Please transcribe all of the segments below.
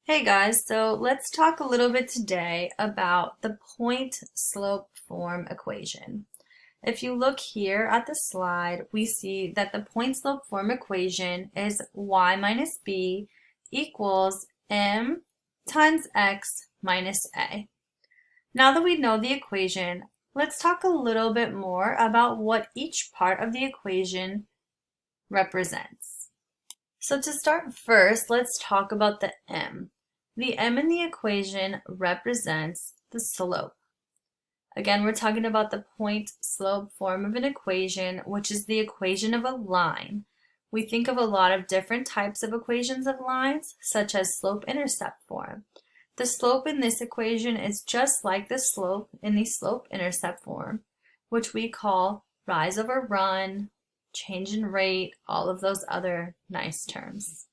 Hey guys, so let's talk a little bit today about the point-slope form equation. If you look here at the slide, we see that the point-slope form equation is y minus b equals m times x minus a. Now that we know the equation, let's talk a little bit more about what each part of the equation represents. So to start first, let's talk about the m. The m in the equation represents the slope. Again, we're talking about the point-slope form of an equation, which is the equation of a line. We think of a lot of different types of equations of lines, such as slope-intercept form. The slope in this equation is just like the slope in the slope-intercept form, which we call rise over run, change in rate, all of those other nice terms.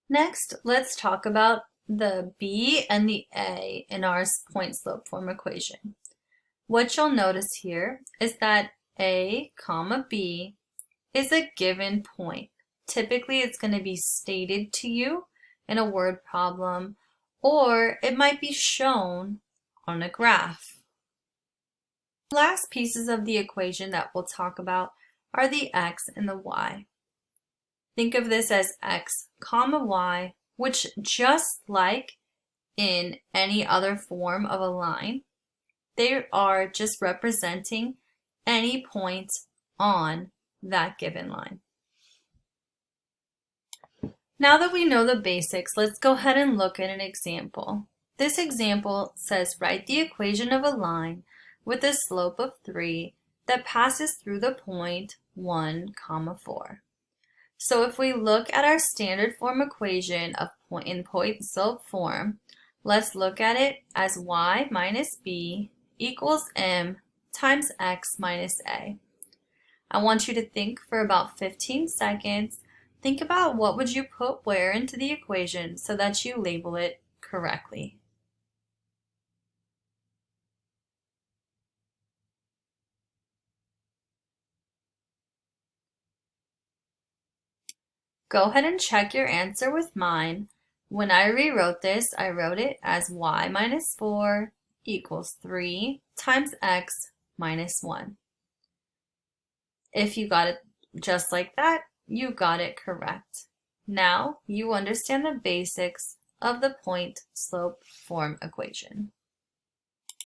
Next, let's talk about the b and the a in our point-slope form equation. What you'll notice here is that a comma b is a given point. Typically, it's going to be stated to you in a word problem, or it might be shown on a graph. The last pieces of the equation that we'll talk about are the x and the y. Think of this as x comma y, which just like in any other form of a line, they are just representing any point on that given line. Now that we know the basics, let's go ahead and look at an example. This example says write the equation of a line with a slope of 3 that passes through the point 1, 4. So if we look at our standard form equation of point-slope form, let's look at it as y minus b equals m times x minus a. I want you to think for about 15 seconds. Think about what would you put where into the equation so that you label it correctly. Go ahead and check your answer with mine. When I rewrote this, I wrote it as y minus 4 equals 3 times x minus 1. If you got it just like that, you got it correct. Now you understand the basics of the point-slope form equation.